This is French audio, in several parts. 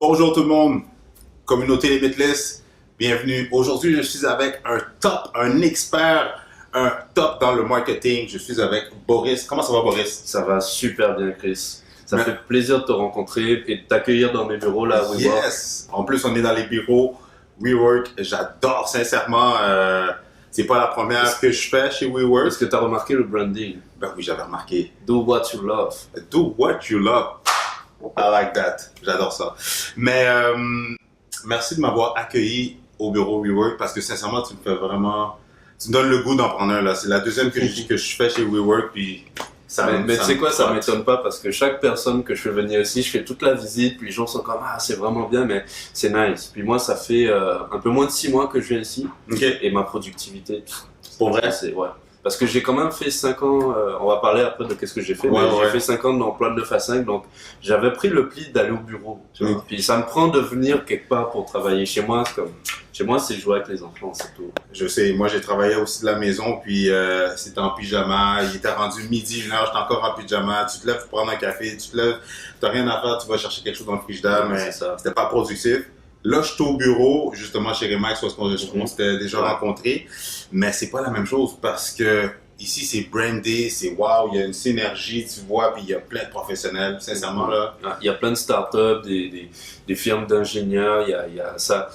Bonjour tout le monde, communauté Limitless, bienvenue. Aujourd'hui, je suis avec un expert, un top dans le marketing. Je suis avec Boris. Comment ça va, Boris? Ça va super bien, Chris. Ça fait plaisir de te rencontrer et de t'accueillir dans mes bureaux là. Yes! En plus, on est dans les bureaux WeWork. J'adore sincèrement. C'est pas la première que je fais chez WeWork. Est-ce que tu as remarqué le branding? Ben oui, j'avais remarqué. Do what you love. Do what you love. I like that. J'adore ça. Mais merci de m'avoir accueilli au bureau WeWork parce que sincèrement, tu me fais vraiment... Tu me donnes le goût d'en prendre un là. C'est la deuxième que je fais chez WeWork puis... Mais tu sais quoi, ça m'étonne pas parce que chaque personne que je fais venir ici, je fais toute la visite, puis les gens sont comme ah c'est vraiment bien, mais c'est nice. Puis moi, ça fait un peu moins de 6 mois que je viens ici et ma productivité, pour vrai, c'est ouais. Parce que j'ai quand même fait 5 ans, on va parler après de qu'est-ce que j'ai fait, mais j'ai fait 5 ans d'emploi de 9 à 5, donc j'avais pris le pli d'aller au bureau. Tu vois. Puis ça me prend de venir quelque part pour travailler. Chez moi, c'est jouer avec les enfants, c'est tout. Je sais, moi j'ai travaillé aussi de la maison, puis c'était en pyjama, il était rendu midi, 1h, j'étais encore en pyjama, tu te lèves pour prendre un café, tu te lèves, t'as rien à faire, tu vas chercher quelque chose dans le frigidaire, mais c'était pas productif. Là, je suis au bureau, justement chez Remax, parce qu'on s'était déjà rencontrés, mais c'est pas la même chose parce que ici c'est brandé, c'est wow, il y a une synergie, tu vois, puis il y a plein de professionnels, sincèrement là. Il y a plein de startups, des firmes d'ingénieurs, ça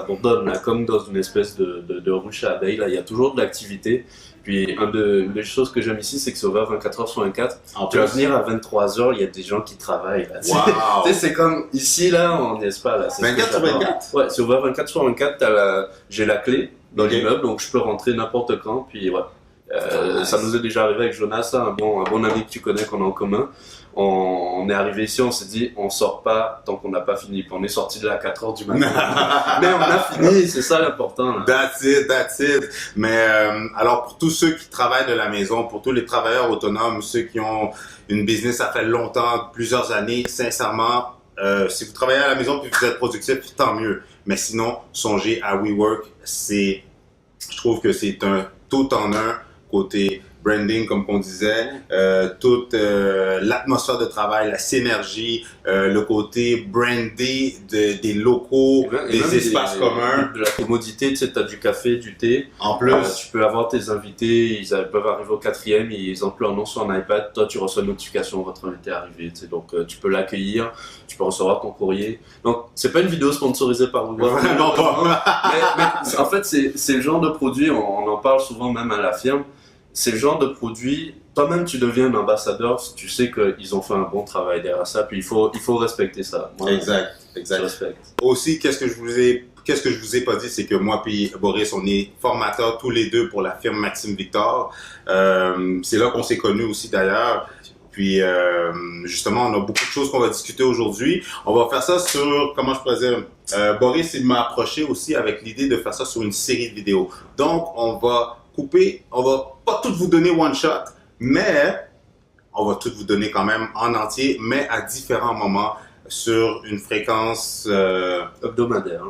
bourdonne là, comme dans une espèce de ruche à abeilles, là, il y a toujours de l'activité. Puis, une des choses que j'aime ici, c'est que c'est ouvert 24h sur 24. Tu vas venir à 23h, il y a des gens qui travaillent. Là. Wow. Tu sais, c'est comme ici, là, on n'y est pas. Là. 24 sur 24? Ouais, c'est ouvert 24 sur 24. J'ai la clé dans l'immeuble, donc je peux rentrer n'importe quand. Puis, ouais. Ça nous est déjà arrivé avec Jonas, un bon ami que tu connais, qu'on a en commun. On est arrivé ici, on s'est dit, on sort pas tant qu'on n'a pas fini. Puis on est sorti de là à 4h du matin. Mais on a fini, c'est ça l'important. Là. That's it. Mais alors pour tous ceux qui travaillent de la maison, pour tous les travailleurs autonomes, ceux qui ont une business ça fait longtemps, plusieurs années, sincèrement, si vous travaillez à la maison puis vous êtes productif, tant mieux. Mais sinon, songez à WeWork. Je trouve que c'est un tout en un côté branding, comme on disait, toute l'atmosphère de travail, la synergie, le côté brandé des locaux, des espaces communs. De la commodité, tu sais, tu as du café, du thé. En plus, tu peux avoir tes invités, ils peuvent arriver au 4e, ils emploient un nom sur un iPad, toi tu reçois une notification, votre invité est arrivé, tu sais, donc tu peux l'accueillir, tu peux recevoir ton courrier. Donc, c'est pas une vidéo sponsorisée par Google. Non, pas. mais en fait, c'est le genre de produit, on en parle souvent même à la firme. C'est le genre de produit, toi-même tu deviens un ambassadeur, tu sais qu'ils ont fait un bon travail derrière ça, puis il faut respecter ça. Moi, exact. Je respecte. Aussi, qu'est-ce que je vous ai pas dit, c'est que moi puis Boris, on est formateurs tous les deux pour la firme Maxime Victor. C'est là qu'on s'est connus aussi d'ailleurs. Puis justement, on a beaucoup de choses qu'on va discuter aujourd'hui. On va faire ça sur, comment je pourrais dire, Boris il m'a approché aussi avec l'idée de faire ça sur une série de vidéos. Donc, on va pas tout vous donner one shot, mais on va tout vous donner quand même en entier, mais à différents moments sur une fréquence hebdomadaire.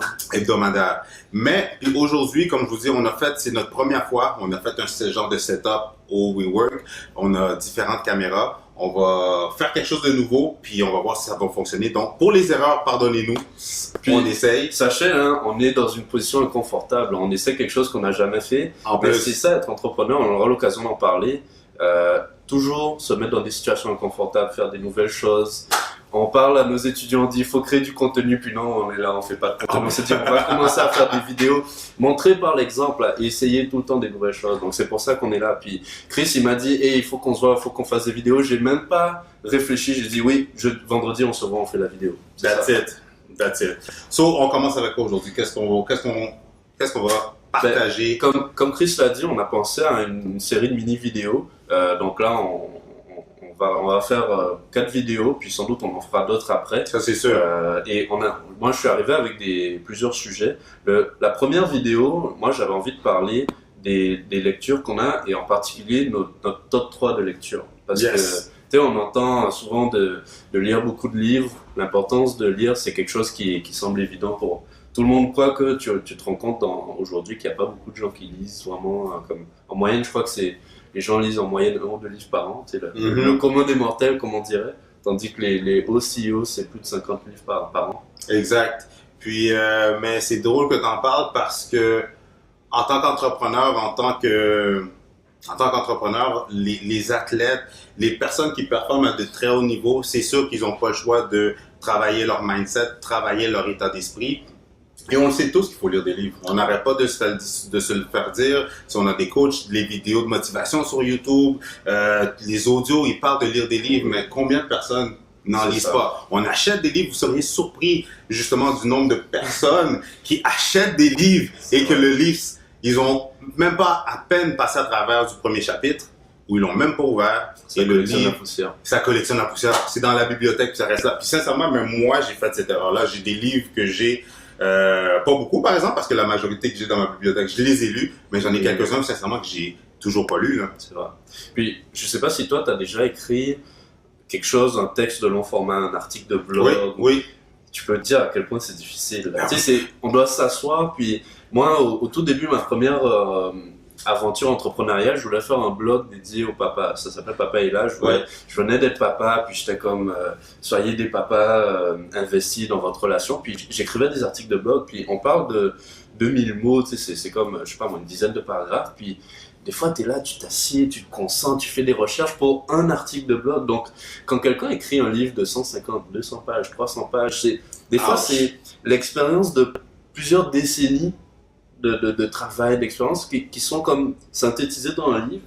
Mais puis aujourd'hui, comme je vous dis, c'est notre première fois, on a fait ce genre de setup au WeWork. On a différentes caméras. On va faire quelque chose de nouveau, puis on va voir si ça va fonctionner. Donc, pour les erreurs, pardonnez-nous. Puis, on essaye. Sachez, hein, on est dans une position inconfortable. On essaie quelque chose qu'on n'a jamais fait. Mais c'est ça, être entrepreneur, on aura l'occasion d'en parler. Toujours se mettre dans des situations inconfortables, faire des nouvelles choses. On parle à nos étudiants, on dit il faut créer du contenu, puis non, on est là, on fait pas de contenu. On s'est dit on va commencer à faire des vidéos, montrer par l'exemple et essayer tout le temps des nouvelles choses. Donc c'est pour ça qu'on est là. Puis Chris, il m'a dit il faut qu'on se voit, il faut qu'on fasse des vidéos. J'ai même pas réfléchi, j'ai dit oui, vendredi on se voit, on fait la vidéo. That's it. So on commence avec quoi aujourd'hui? Qu'est-ce qu'on va partager? Comme Chris l'a dit, on a pensé à une série de mini-vidéos. Donc là, on va faire 4 vidéos, puis sans doute on en fera d'autres après. Ça c'est sûr. Et moi je suis arrivé avec plusieurs sujets. La première vidéo, moi j'avais envie de parler des lectures qu'on a, et en particulier notre top 3 de lecture. Parce que tu sais, on entend souvent de lire beaucoup de livres. L'importance de lire, c'est quelque chose qui semble évident pour tout le monde, quoique tu te rends compte aujourd'hui qu'il n'y a pas beaucoup de gens qui lisent vraiment. En moyenne, je crois que les gens lisent en moyenne 1 ou 2 livres par an. Le commun des mortels, comme on dirait. tandis que les hauts CEO, c'est plus de 50 livres par an. Exact. Puis, mais c'est drôle que tu en parles parce que en tant qu'entrepreneur, les athlètes, les personnes qui performent à de très haut niveau, c'est sûr qu'ils n'ont pas le choix de travailler leur mindset, travailler leur état d'esprit. Et on le sait tous qu'il faut lire des livres. On n'arrête pas de se le faire dire. Si on a des coachs, les vidéos de motivation sur YouTube, les audios, ils parlent de lire des livres, mais combien de personnes n'en lisent pas? On achète des livres, vous seriez surpris justement du nombre de personnes qui achètent des livres et que le livre, ils ont même pas à peine passé à travers du premier chapitre, où ils l'ont même pas ouvert. Ça collectionne la poussière. Ça collectionne la poussière. C'est dans la bibliothèque, puis ça reste là. Puis sincèrement, même moi, j'ai fait cette erreur-là. J'ai des livres que j'ai pas beaucoup, par exemple, parce que la majorité que j'ai dans ma bibliothèque, je les ai lus, mais j'en ai quelques-uns, sincèrement, que j'ai toujours pas lus. C'est vrai. Puis, je sais pas si toi, tu as déjà écrit quelque chose, un texte de long format, un article de blog. Oui. Tu peux te dire à quel point c'est difficile. Tu sais, on doit s'asseoir, puis moi, au tout début, ma première aventure entrepreneuriale, je voulais faire un blog dédié au papa. Ça s'appelle Papa et là. Je venais d'être papa, puis j'étais comme soyez des papas investis dans votre relation. Puis j'écrivais des articles de blog, puis on parle de 2000 mots, tu sais, c'est comme, je sais pas moi, une dizaine de paragraphes. Puis des fois, tu es là, tu t'assieds, tu te concentres, tu fais des recherches pour un article de blog. Donc, quand quelqu'un écrit un livre de 150, 200 pages, 300 pages, des fois, c'est l'expérience de plusieurs décennies de travail, d'expérience qui sont comme synthétisés dans un livre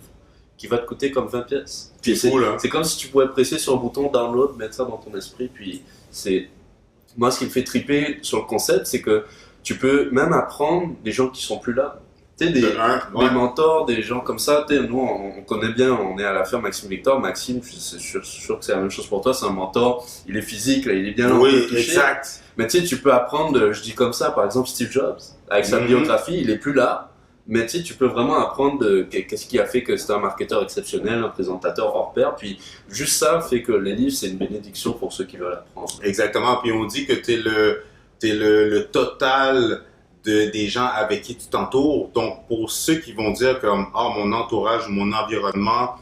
qui va te coûter comme 20 pièces. Puis c'est comme si tu pouvais presser sur un bouton download, mettre ça dans ton esprit. Puis moi, ce qui me fait triper sur le concept, c'est que tu peux même apprendre des gens qui sont plus là. Tu sais, des mentors, des gens comme ça. Nous, on connaît bien, on est à la ferme Maxime Victor. Maxime, je suis sûr que c'est la même chose pour toi, c'est un mentor. Il est physique, là, il est bien là. Oui, exact. Mais tu sais, tu peux apprendre, je dis comme ça, par exemple Steve Jobs, avec sa biographie, il est plus là. Mais tu sais, tu peux vraiment apprendre qu'est-ce qui a fait que c'était un marketeur exceptionnel, un présentateur hors pair. Puis juste ça fait que les livres, c'est une bénédiction pour ceux qui veulent apprendre. Exactement. Puis on dit que t'es le total des gens avec qui tu t'entoures. Donc, pour ceux qui vont dire comme mon entourage ou mon environnement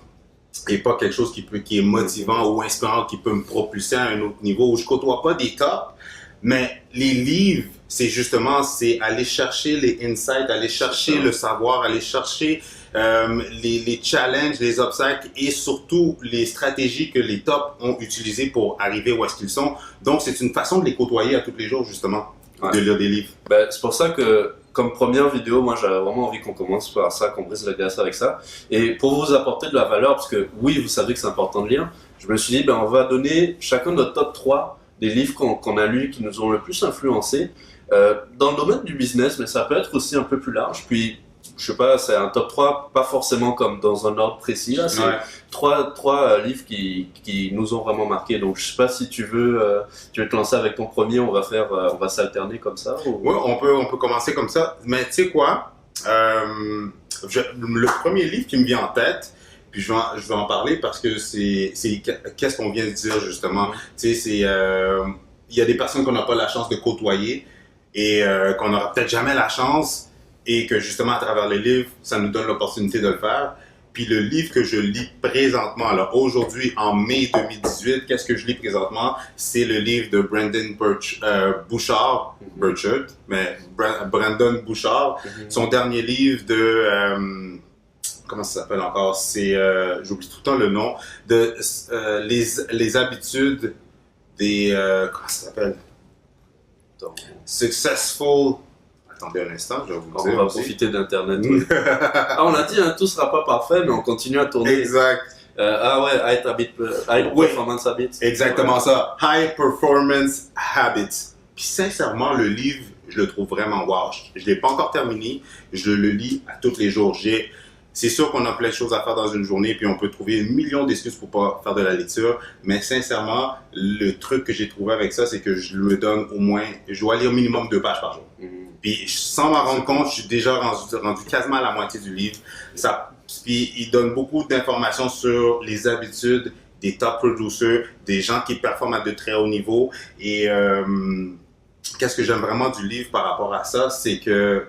n'est pas quelque chose qui est motivant ou inspirant, qui peut me propulser à un autre niveau, où je côtoie pas des tops, mais les livres, c'est aller chercher les insights, aller chercher le savoir, aller chercher les challenges, les obstacles et surtout les stratégies que les tops ont utilisées pour arriver où est-ce qu'ils sont. Donc, c'est une façon de les côtoyer à tous les jours, justement. De lire des livres. C'est pour ça que, comme première vidéo, moi j'avais vraiment envie qu'on commence par ça, qu'on brise la glace avec ça. Et pour vous apporter de la valeur, parce que oui, vous savez que c'est important de lire, je me suis dit, on va donner chacun notre top 3 des livres qu'on a lus, qui nous ont le plus influencé dans le domaine du business, mais ça peut être aussi un peu plus large. Puis, je sais pas, c'est un top 3, pas forcément comme dans un ordre précis, là, c'est trois livres qui nous ont vraiment marqué. Donc, je sais pas si tu veux te lancer avec ton premier, on va s'alterner comme ça. Ou... Oui, on peut commencer comme ça. Mais tu sais quoi, le premier livre qui me vient en tête, puis je vais en parler parce que c'est qu'est-ce qu'on vient de dire justement. Tu sais, il y a des personnes qu'on n'a pas la chance de côtoyer et qu'on n'aura peut-être jamais la chance. Et que justement, à travers les livres, ça nous donne l'opportunité de le faire. Puis le livre que je lis présentement, là, aujourd'hui, en mai 2018, qu'est-ce que je lis présentement? C'est le livre de Brandon Bouchard, Brandon Bouchard. Son dernier livre de... comment ça s'appelle encore? C'est... j'oublie tout le temps le nom. De les habitudes des... comment ça s'appelle? Successful... Attendez un instant, je vais vous dire. On va profiter d'Internet. On a dit, tout ne sera pas parfait, mais on continue à tourner. Exact. High Performance Habits. Exactement ça. High Performance Habits. Puis sincèrement, le livre, je le trouve vraiment wow. Je ne l'ai pas encore terminé. Je le lis à tous les jours. C'est sûr qu'on a plein de choses à faire dans une journée, puis on peut trouver 1 million d'excuses pour pas faire de la lecture. Mais sincèrement, le truc que j'ai trouvé avec ça, c'est que je me donne au moins, je dois lire minimum 2 pages par jour. Puis sans m'en rendre compte, je suis déjà rendu quasiment à la moitié du livre. Puis il donne beaucoup d'informations sur les habitudes des top producers, des gens qui performent à de très haut niveau. Et qu'est-ce que j'aime vraiment du livre par rapport à ça, c'est que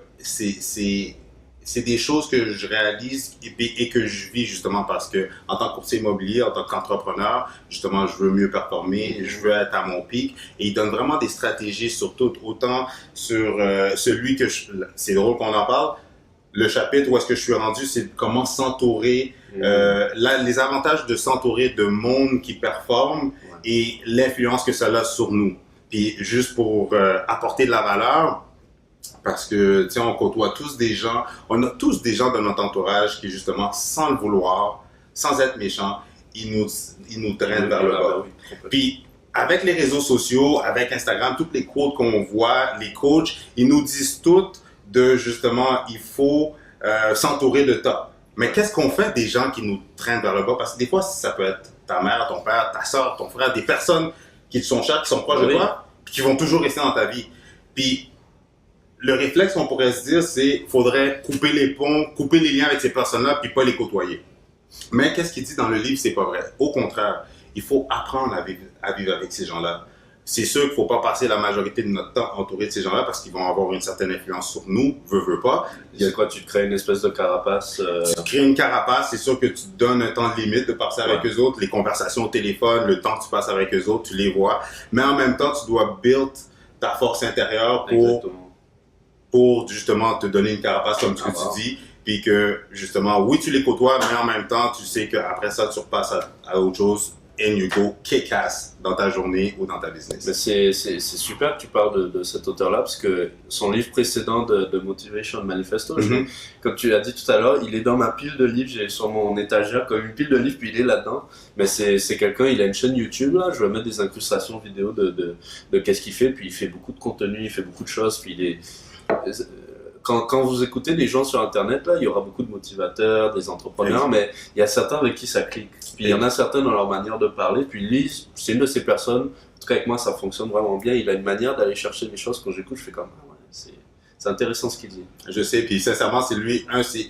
c'est des choses que je réalise et que je vis justement parce que en tant que courtier immobilier, en tant qu'entrepreneur, justement, je veux mieux performer, je veux être à mon pic. Et il donne vraiment des stratégies sur tout, autant sur celui que c'est drôle qu'on en parle. Le chapitre où est-ce que je suis rendu, c'est comment s'entourer, les avantages de s'entourer de monde qui performe et l'influence que ça a sur nous. Puis juste pour apporter de la valeur, parce que, tu sais, on côtoie tous des gens, on a tous des gens dans notre entourage qui, justement, sans le vouloir, sans être méchants, ils nous traînent vers le bas. Puis, avec les réseaux sociaux, avec Instagram, toutes les quotes qu'on voit, les coachs, ils nous disent toutes de, justement, il faut s'entourer de top. Mais qu'est-ce qu'on fait des gens qui nous traînent vers le bas? Parce que des fois, ça peut être ta mère, ton père, ta soeur, ton frère, des personnes qui te sont chères, qui sont proches de toi, puis qui vont toujours rester dans ta vie. Puis, le réflexe qu'on pourrait se dire, c'est qu'il faudrait couper les ponts, couper les liens avec ces personnes-là, puis pas les côtoyer. Mais qu'est-ce qu'il dit dans le livre? C'est pas vrai. Au contraire, il faut apprendre à vivre avec ces gens-là. C'est sûr qu'il ne faut pas passer la majorité de notre temps entouré de ces gens-là parce qu'ils vont avoir une certaine influence sur nous, veux pas. C'est quoi, tu te crées une espèce de carapace Tu crées une carapace, c'est sûr que tu te donnes un temps limite de passer avec eux autres, les conversations au téléphone, le temps que tu passes avec eux autres, tu les vois. Mais en même temps, tu dois build ta force intérieure pour justement te donner une carapace comme tu dis, puis que justement, oui, tu les côtoies, mais en même temps, tu sais qu'après ça, tu repasses à autre chose and you go kick-ass dans ta journée ou dans ta business. Mais c'est super que tu parles de cet auteur-là, parce que son livre précédent de Motivation Manifesto, comme tu l'as dit tout à l'heure, il est dans ma pile de livres, j'ai sur mon étagère comme une pile de livres, puis il est là-dedans. Mais c'est quelqu'un, il a une chaîne YouTube, là, je vais mettre des incrustations vidéo de qu'est-ce qu'il fait, puis il fait beaucoup de contenu, il fait beaucoup de choses, puis il est... Quand vous écoutez des gens sur Internet, là, il y aura beaucoup de motivateurs, des entrepreneurs, mais il y a certains avec qui ça clique. Puis il y en a certains dans leur manière de parler. Puis lui, c'est une de ces personnes, en tout cas avec moi, ça fonctionne vraiment bien. Il a une manière d'aller chercher des choses. Quand j'écoute, je fais comme, ah ouais, c'est intéressant ce qu'il dit. Je sais, puis sincèrement, c'est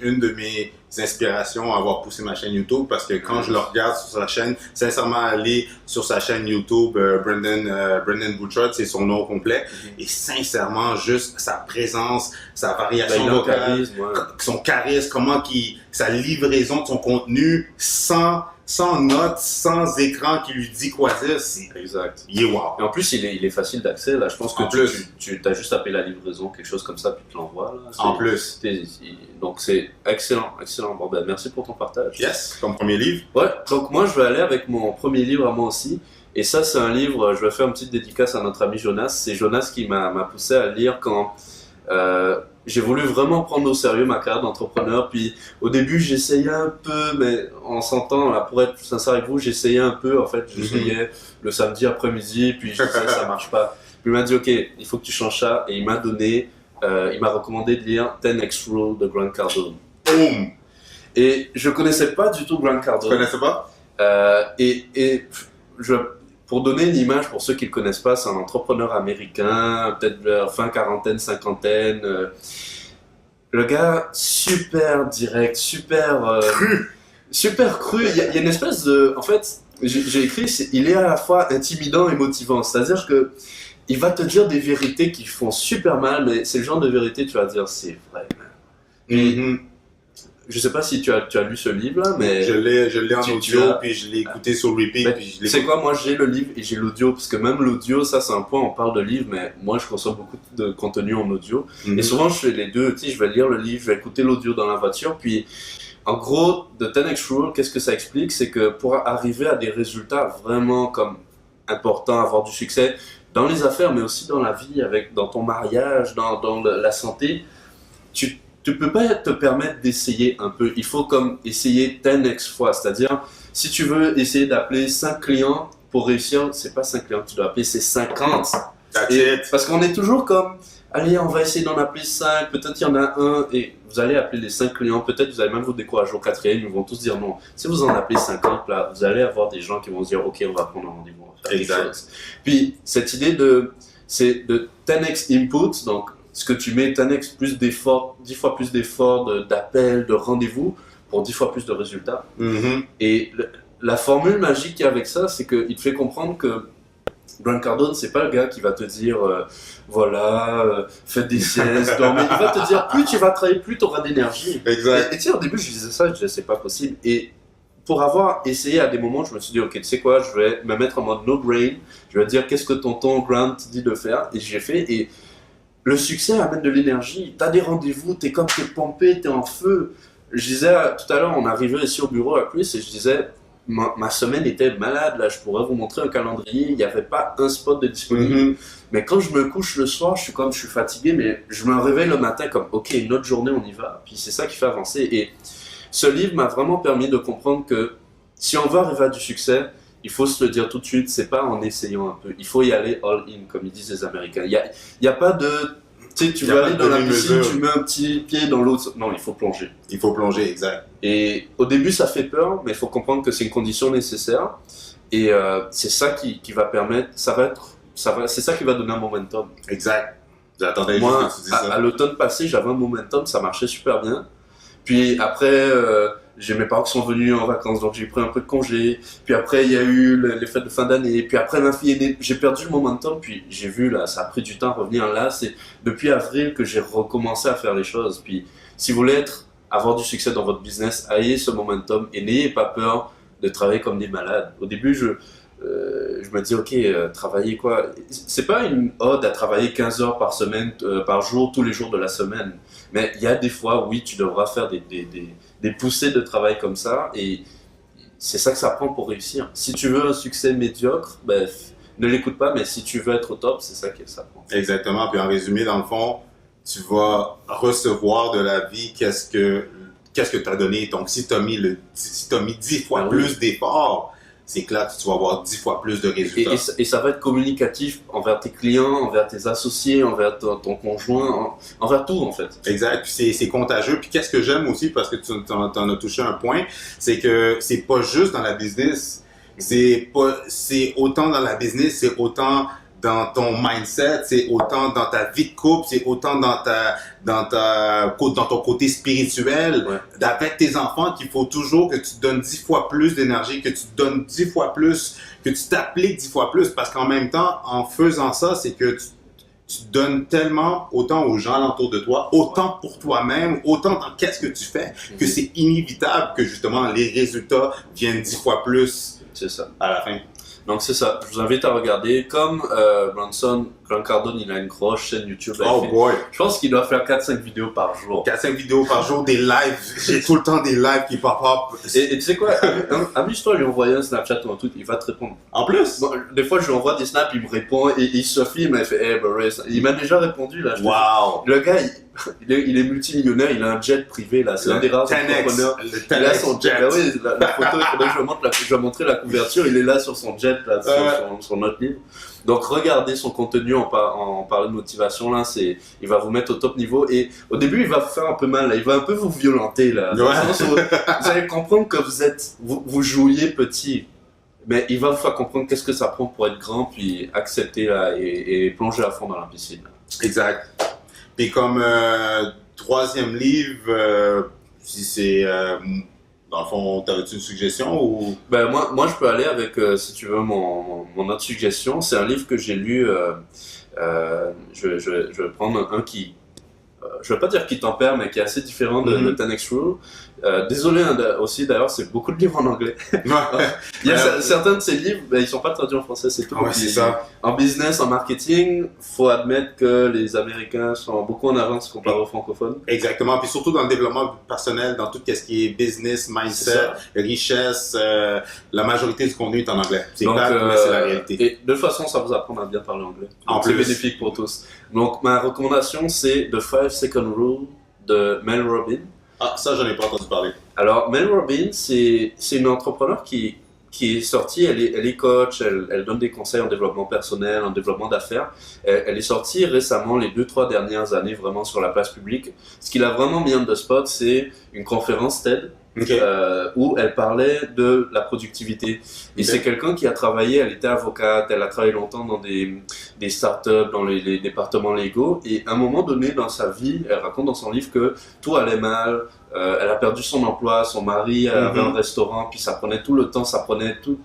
une de mes inspirations à avoir poussé ma chaîne YouTube parce que quand je le regarde sur sa chaîne, sincèrement, aller sur sa chaîne YouTube, Brendan Bouchard, c'est son nom complet, et sincèrement, juste sa présence, sa variation vocale, son charisme, sa livraison de son contenu sans notes, sans écran qui lui dit quoi dire, exact. Il est wow. Et en plus, il est facile d'accès. Là, je pense que tu as juste appelé la livraison, quelque chose comme ça, puis tu l'envoies. En plus. Donc c'est excellent. Bon, ben, merci pour ton partage. Yes, comme premier livre. Ouais, donc moi je vais aller avec mon premier livre à moi aussi. Et ça, c'est un livre, je vais faire une petite dédicace à notre ami Jonas. C'est Jonas qui m'a poussé à le lire quand j'ai voulu vraiment prendre au sérieux ma carrière d'entrepreneur. Puis au début, j'essayais un peu, mais en s'entend, là, pour être sincère avec vous, j'essayais un peu. En fait, j'essayais le samedi après-midi, puis je disais ça marche pas. Puis il m'a dit, ok, il faut que tu changes ça. Et il m'a recommandé de lire 10X Rule de Grant Cardone. Boom! Et je connaissais pas du tout Grant Cardone. Tu connaissais pas? Pour donner une image pour ceux qui ne le connaissent pas, c'est un entrepreneur américain, peut-être vers fin quarantaine, cinquantaine. Le gars, super direct, super cru. Il y a une espèce de... En fait, j'ai écrit, il est à la fois intimidant et motivant. C'est-à-dire que il va te dire des vérités qui font super mal, mais c'est le genre de vérité tu vas dire, c'est vrai. Je sais pas si tu as lu ce livre-là, mais... Je l'ai en audio, puis je l'ai écouté sur repeat. C'est quoi, moi j'ai le livre et j'ai l'audio, parce que même l'audio, ça c'est un point, on parle de livre, mais moi je consomme beaucoup de contenu en audio. Et souvent je fais les deux, tu sais, je vais lire le livre, je vais écouter l'audio dans la voiture, puis en gros, de 10X Rule, qu'est-ce que ça explique? C'est que pour arriver à des résultats vraiment comme importants, avoir du succès dans les affaires, mais aussi dans la vie, dans ton mariage, dans la santé, tu peux pas te permettre d'essayer un peu. Il faut comme essayer 10x fois. C'est-à-dire, si tu veux essayer d'appeler 5 clients pour réussir, c'est pas 5 clients que tu dois appeler, c'est 50. Parce qu'on est toujours comme, allez, on va essayer d'en appeler 5, peut-être il y en a un, et vous allez appeler les 5 clients, peut-être vous allez même vous décourager au 4e, ils vont tous dire non. Si vous en appelez 50, là, vous allez avoir des gens qui vont se dire, ok, on va prendre un rendez-vous, on va faire quelque chose. Puis, cette idée c'est de 10x input, donc ce que tu mets 10x plus d'efforts, 10 fois plus d'efforts, d'appels, de rendez-vous, pour 10 fois plus de résultats. Et la formule magique qu'il y a avec ça, c'est qu'il te fait comprendre que Grant Cardone, c'est pas le gars qui va te dire faites des siestes, dormez. Il va te dire plus tu vas travailler, plus tu auras d'énergie. Exact. Et tu sais, au début, je disais ça, je disais c'est pas possible. Et pour avoir essayé à des moments, je me suis dit ok, tu sais quoi, je vais me mettre en mode no brain. Je vais te dire qu'est-ce que tonton Grant dit de faire. Et j'ai fait. Et le succès amène de l'énergie. T'as des rendez-vous, t'es pompé, t'es en feu. Je disais tout à l'heure, on arrivait ici au bureau à Chris et je disais. Ma semaine était malade, là, je pourrais vous montrer un calendrier, il n'y avait pas un spot de disponible. Mais quand je me couche le soir, je suis fatigué, mais je me réveille le matin comme, ok, une autre journée, on y va. Puis c'est ça qui fait avancer. Et ce livre m'a vraiment permis de comprendre que si on veut arriver à du succès, il faut se le dire tout de suite, c'est pas en essayant un peu. Il faut y aller all-in, comme ils disent les Américains. Il y a pas de... Tu sais, tu veux aller dans la piscine, tu mets un petit pied dans l'autre. Non, il faut plonger. Il faut plonger, exact. Et au début, ça fait peur, mais il faut comprendre que c'est une condition nécessaire. Et c'est ça qui va permettre, c'est ça qui va donner un momentum. Exact. J'attendais Moi, juste que tu dises ça. À l'automne passé, j'avais un momentum, ça marchait super bien. Puis après, j'ai mes parents qui sont venus en vacances, donc j'ai pris un peu de congé. Puis après, il y a eu les fêtes de fin d'année. Puis après, ma fille est née. J'ai perdu le momentum. Puis j'ai vu, là, ça a pris du temps à revenir. Là, c'est depuis avril que j'ai recommencé à faire les choses. Puis si vous voulez avoir du succès dans votre business, ayez ce momentum et n'ayez pas peur de travailler comme des malades. Au début, je me dis, ok, travailler quoi? C'est pas une ode à travailler 15 heures par semaine, par jour, tous les jours de la semaine. Mais il y a des fois, oui, tu devras faire des poussées de travail comme ça. Et c'est ça que ça prend pour réussir. Si tu veux un succès médiocre, ben, ne l'écoute pas. Mais si tu veux être au top, c'est ça que ça prend. Exactement. Puis en résumé, dans le fond, tu vas recevoir de la vie qu'est-ce que tu as donné. Donc, si tu as mis 10 fois plus d'efforts, c'est clair que tu vas avoir 10 fois plus de résultats. Et ça va être communicatif envers tes clients, envers tes associés, envers ton conjoint, envers tout en fait. Exact, puis c'est contagieux. Puis qu'est-ce que j'aime aussi, parce que tu en as touché un point, c'est que c'est pas juste dans la business. C'est autant dans la business, c'est autant dans ton mindset, c'est autant dans ta vie de couple, c'est autant dans ton côté spirituel, avec tes enfants, qu'il faut toujours que tu donnes 10 fois plus d'énergie, que tu donnes 10 fois plus, que tu t'appliques 10 fois plus, parce qu'en même temps, en faisant ça, c'est que tu donnes tellement autant aux gens alentour de toi, autant pour toi-même, autant dans qu'est-ce que tu fais, que c'est inévitable que justement les résultats viennent 10 fois plus à la fin. Donc c'est ça, je vous invite à regarder. Comme Grant Cardone, il a une grosse chaîne YouTube. Boy! Je pense qu'il doit faire 4-5 vidéos par jour. 4-5 vidéos par jour, des lives. J'ai tout le temps des lives qui pop-up. Et tu sais quoi, amuse-toi à lui envoyer un Snapchat ou un truc, il va te répondre. En plus? Bon, des fois, je lui envoie des snaps, il me répond, et il se filme, et il fait « Hey Boris », il m'a déjà répondu là. Wow! Le gars, il est multimillionnaire, il a un jet privé là, c'est un des rares entrepreneurs. Il a son jet. Ah oui, la photo, il faudrait que je vais montrer la couverture, il est là sur son jet, là, sur notre livre. Donc regardez son contenu en parlant de motivation là, il va vous mettre au top niveau et au début il va vous faire un peu mal, là, il va un peu vous violenter là. Dans le sens où vous allez comprendre que vous jouiez petit, mais il va vous faire comprendre qu'est-ce que ça prend pour être grand puis accepter là, et plonger à fond dans la piscine. Exact. Puis comme troisième livre, si c'est dans le fond, t'avais-tu une suggestion ou? Ben moi je peux aller avec, si tu veux, mon autre suggestion. C'est un livre que j'ai lu. Je vais prendre un qui, je vais pas dire qui tempère, mais qui est assez différent de 10X Rule. Désolé aussi d'ailleurs, c'est beaucoup de livres en anglais. Il y a certains de ces livres, ben, ils sont pas traduits en français, c'est tout. Ouais, c'est ça. En business, en marketing, faut admettre que les Américains sont beaucoup en avance comparé aux francophones. Exactement, puis surtout dans le développement personnel, dans tout ce qui est business, mindset, richesse, la majorité du contenu est en anglais. C'est pas, mais c'est la réalité. Et de toute façon, ça vous apprend à bien parler anglais. En c'est plus. bénéfique pour tous. Donc ma recommandation, c'est The 5 Second Rule de Mel Robbins. Ah, ça, j'en ai pas entendu parler. Alors, Mel Robbins, c'est une entrepreneur qui est sortie, elle est coach, elle donne des conseils en développement personnel, en développement d'affaires. Elle est sortie récemment, les 2-3 dernières années, vraiment sur la place publique. Ce qui l'a vraiment mis on the spot, c'est une conférence TED où elle parlait de la productivité. Et c'est quelqu'un qui a travaillé, elle était avocate, elle a travaillé longtemps dans des startups, dans les départements légaux, et à un moment donné dans sa vie, elle raconte dans son livre que tout allait mal, elle a perdu son emploi, son mari avait un restaurant, puis ça prenait tout le temps, ça prenait tout.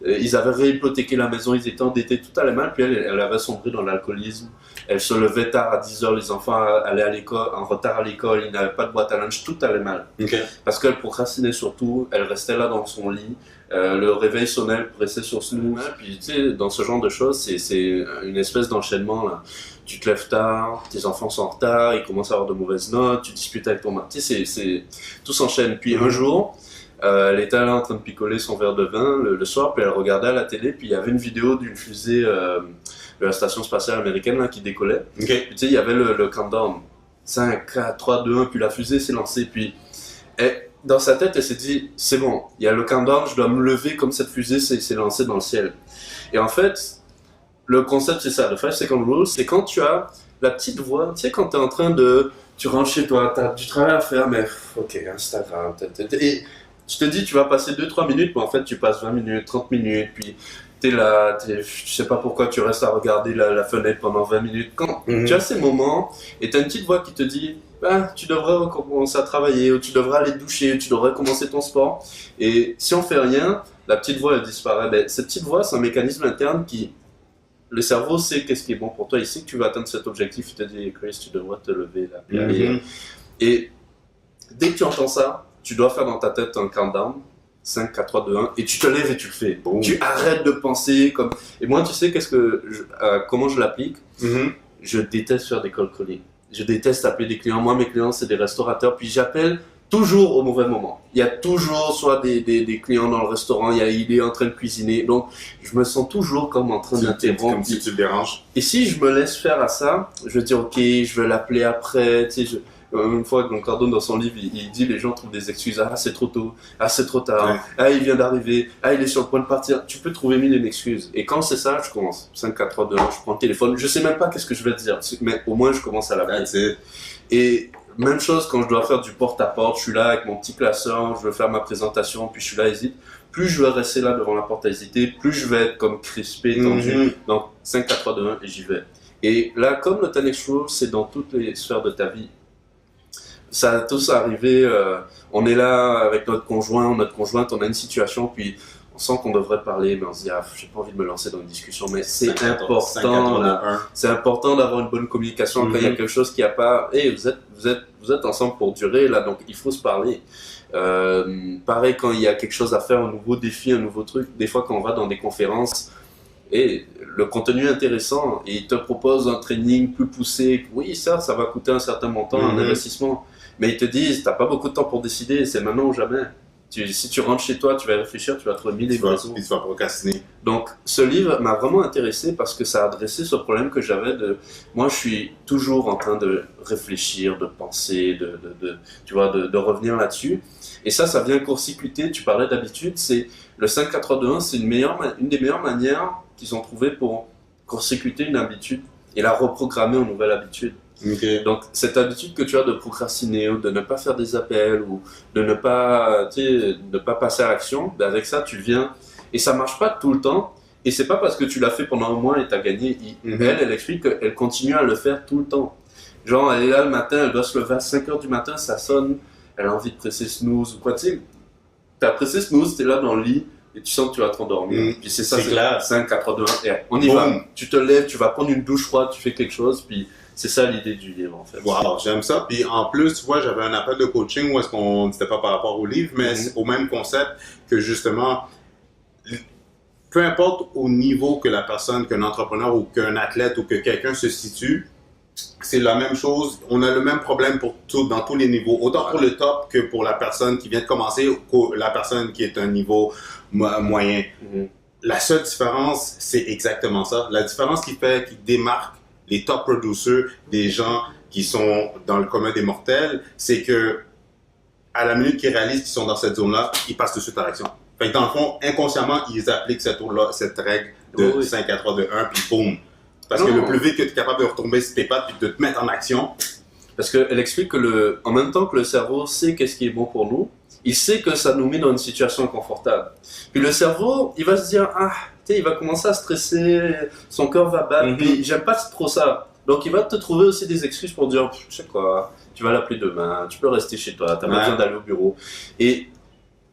Ils avaient réhypothéqué la maison, ils étaient endettés, tout allait mal, puis elle avait sombré dans l'alcoolisme. Elle se levait tard à 10h, les enfants allaient à l'école, en retard à l'école, ils n'avaient pas de boîte à lunch, tout allait mal. Parce qu'elle procrastinait surtout, elle restait là dans son lit, le réveil sonnait, elle restait sur snooze. Puis tu sais, dans ce genre de choses, c'est une espèce d'enchaînement là. Tu te lèves tard, tes enfants sont en retard, ils commencent à avoir de mauvaises notes, tu discutes avec ton mari, tu sais, tout s'enchaîne. Puis un jour, elle était là en train de picoler son verre de vin le soir, puis elle regardait à la télé, puis il y avait une vidéo d'une fusée de la station spatiale américaine là, qui décollait. Puis tu sais, il y avait le countdown. 5, 4, 3, 2, 1, puis la fusée s'est lancée, puis dans sa tête, elle s'est dit, c'est bon, il y a le countdown, je dois me lever comme cette fusée s'est lancée dans le ciel. Et en fait, le concept, c'est ça, le 5 second rule, c'est quand tu as la petite voix, tu sais, quand tu es en train tu rentres chez toi, tu as du travail à faire, mais ok, Instagram, et tu te dis, tu vas passer 2-3 minutes, mais en fait, tu passes 20 minutes, 30 minutes, puis t'es là, je sais pas pourquoi tu restes à regarder la fenêtre pendant 20 minutes. Quand tu as ces moments, et tu as une petite voix qui te dit, tu devrais commencer à travailler, ou tu devrais aller te doucher, ou tu devrais commencer ton sport. Et si on fait rien, la petite voix, elle disparaît. Cette petite voix, c'est un mécanisme interne qui... Le cerveau sait qu'est-ce qui est bon pour toi, il sait que tu vas atteindre cet objectif, il te dit, Chris, tu devrais te lever là. Et dès que tu entends ça, tu dois faire dans ta tête un countdown, 5, 4, 3, 2, 1, et tu te lèves et tu le fais. Boom. Tu arrêtes de penser comme... Et moi, tu sais comment je l'applique? Je déteste faire des cold calling. Je déteste appeler des clients. Moi, mes clients, c'est des restaurateurs, puis j'appelle toujours au mauvais moment. Il y a toujours soit des clients dans le restaurant, il est en train de cuisiner, donc je me sens toujours comme en train d'interrompre. Comme si tu le déranges. Et si je me laisse faire à ça, je vais dire ok, je vais l'appeler après, tu sais, une fois, Grant Cardone dans son livre, il dit les gens trouvent des excuses. Ah, c'est trop tôt. Ah, c'est trop tard. Ah, il vient d'arriver. Ah, il est sur le point de partir. Tu peux trouver mille excuses. Et quand c'est ça, je commence. 5, 4, 3, 2, 1, je prends le téléphone. Je sais même pas qu'est-ce que je vais te dire. Mais au moins, je commence à l'appeler. Et même chose quand je dois faire du porte-à-porte. Je suis là avec mon petit classeur. Je veux faire ma présentation. Puis je suis là, hésite. Plus je vais rester là devant la porte à hésiter, plus je vais être comme crispé, tendu. Donc, 5, 4, 3, 2, 1, et j'y vais. Et là, comme le 10X Rule, c'est dans toutes les sphères de ta vie. Ça a tous arrivé, on est là avec notre conjointe, on a une situation, puis on sent qu'on devrait parler, mais on se dit, j'ai pas envie de me lancer dans une discussion, mais c'est important d'avoir une bonne communication quand il y a quelque chose qui a pas, vous êtes ensemble pour durer, là, donc il faut se parler. Pareil, quand il y a quelque chose à faire, un nouveau défi, un nouveau truc, des fois quand on va dans des conférences, et le contenu est intéressant, et ils te proposent un training plus poussé, oui, ça va coûter un certain montant, un investissement. Mais ils te disent, t'as pas beaucoup de temps pour décider, c'est maintenant ou jamais. Si tu rentres chez toi, tu vas réfléchir, tu vas trouver mille raisons. Tu vas procrastiner. Donc, ce livre m'a vraiment intéressé parce que ça a adressé ce problème que j'avais de... Moi, je suis toujours en train de réfléchir, de penser, de revenir là-dessus. Et ça vient court-circuiter. Tu parlais d'habitude, c'est le 5-4-2-1, c'est une des meilleures manières qu'ils ont trouvé pour court-circuiter une habitude et la reprogrammer en nouvelle habitude. Donc cette habitude que tu as de procrastiner ou de ne pas faire des appels ou de ne pas passer à l'action, avec ça tu viens et ça marche pas tout le temps et c'est pas parce que tu l'as fait pendant un mois et t'as gagné. Elle explique qu'elle continue à le faire tout le temps. Genre elle est là le matin, elle doit se lever à 5h du matin, ça sonne, elle a envie de presser snooze ou quoi, tu sais, t'as pressé snooze, t'es là dans le lit et tu sens que tu vas t'endormir. Puis c'est ça, c'est clair. 5, 4, 2, 1, et on y va. Tu te lèves, tu vas prendre une douche froide, tu fais quelque chose, puis c'est ça l'idée du livre, en fait. Wow, j'aime ça. Puis en plus, tu vois, j'avais un appel de coaching où est-ce qu'on c'était pas par rapport au livre, mais c'est au même concept que justement, peu importe au niveau que la personne, qu'un entrepreneur ou qu'un athlète ou que quelqu'un se situe, c'est la même chose. On a le même problème dans tous les niveaux. Autant pour le top que pour la personne qui vient de commencer ou la personne qui est un niveau moyen. La seule différence, c'est exactement ça. La différence qui démarque les top producers des gens qui sont dans le commun des mortels, c'est que à la minute qu'ils réalisent qu'ils sont dans cette zone-là, ils passent tout de suite à l'action. Fait que dans le fond, inconsciemment, ils appliquent cette règle de 5 à 3, de 1, puis boum. Parce que le plus vite que tu es capable de retomber sur tes pattes puis de te mettre en action. Parce qu'elle explique que en même temps que le cerveau sait qu'est-ce qui est bon pour nous, il sait que ça nous met dans une situation inconfortable. Puis le cerveau, il va se dire, il va commencer à stresser, son cœur va battre, puis j'aime pas trop ça. Donc il va te trouver aussi des excuses pour dire, je sais quoi, tu vas l'appeler demain, tu peux rester chez toi, t'as pas besoin d'aller au bureau. Et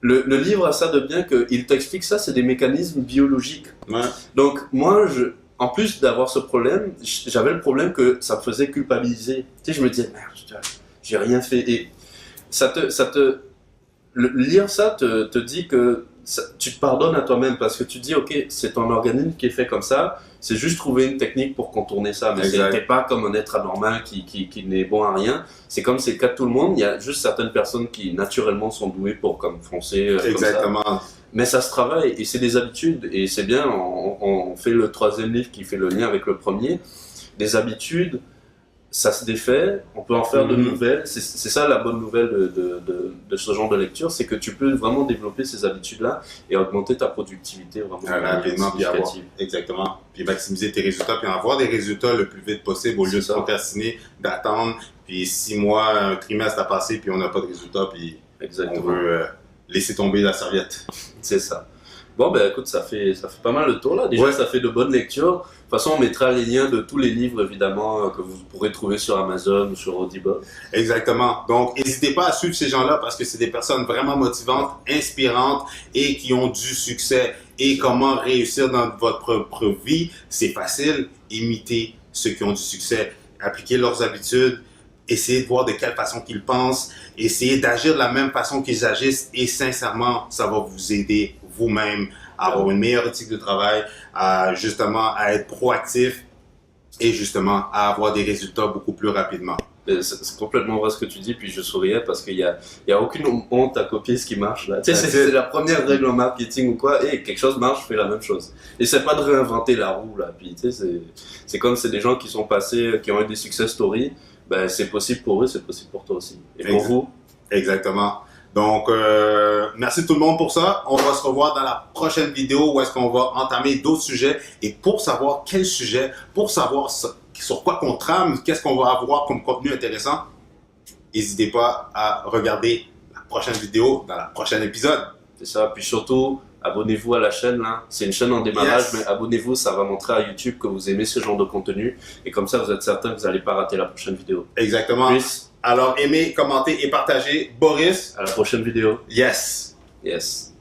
le livre a ça de bien qu'il t'explique ça, c'est des mécanismes biologiques. Donc moi, en plus d'avoir ce problème, j'avais le problème que ça me faisait culpabiliser. Tu sais, je me disais, merde, j'ai rien fait. Et lire ça te dit que tu te pardonnes à toi-même parce que tu te dis, ok, c'est ton organisme qui est fait comme ça, c'est juste trouver une technique pour contourner ça, mais t'es pas comme un être anormal qui n'est bon à rien. C'est comme c'est le cas de tout le monde, il y a juste certaines personnes qui naturellement sont douées pour comme foncer Exactement. comme ça. Mais ça se travaille et c'est des habitudes et c'est bien, on fait le 3e livre qui fait le lien avec le premier, des habitudes, ça se défait, on peut en faire de nouvelles. C'est ça la bonne nouvelle de ce genre de lecture, c'est que tu peux vraiment développer ces habitudes-là et augmenter ta productivité vraiment rapidement, exactement. Puis maximiser tes résultats, puis avoir des résultats le plus vite possible au lieu de procrastiner, d'attendre. Puis 6 mois, un trimestre à passer, puis on n'a pas de résultats, puis on veut laisser tomber la serviette. C'est ça. Bon, ben écoute, ça fait pas mal le tour là. Déjà, ça fait de bonnes lectures. De toute façon, on mettra les liens de tous les livres, évidemment, que vous pourrez trouver sur Amazon ou sur Audible. Exactement. Donc, n'hésitez pas à suivre ces gens-là parce que c'est des personnes vraiment motivantes, inspirantes et qui ont du succès. Et comment réussir dans votre propre vie, c'est facile. Imitez ceux qui ont du succès. Appliquez leurs habitudes. Essayez de voir de quelle façon qu'ils pensent. Essayez d'agir de la même façon qu'ils agissent. Et sincèrement, ça va vous aider vous-même à avoir une meilleure éthique de travail, à être proactif et justement à avoir des résultats beaucoup plus rapidement. C'est complètement vrai ce que tu dis, puis je souriais parce qu'il y a aucune honte à copier ce qui marche là. C'est la première règle en marketing ou quoi, et quelque chose marche, fais la même chose. Et c'est pas de réinventer la roue là, puis c'est comme c'est des gens qui sont passés, qui ont eu des success stories, ben c'est possible pour eux, c'est possible pour toi aussi. Et pour vous? Exactement. Donc, merci tout le monde pour ça. On va se revoir dans la prochaine vidéo où est-ce qu'on va entamer d'autres sujets. Et pour savoir quel sujet, pour savoir sur quoi qu'on trame, qu'est-ce qu'on va avoir comme contenu intéressant, n'hésitez pas à regarder la prochaine vidéo dans le prochain épisode. C'est ça. Puis surtout, abonnez-vous à la chaîne là. C'est une chaîne en démarrage, mais abonnez-vous, ça va montrer à YouTube que vous aimez ce genre de contenu. Et comme ça, vous êtes certain que vous n'allez pas rater la prochaine vidéo. Exactement. Alors, aimez, commentez et partagez. Boris. À la prochaine vidéo. Yes. Yes.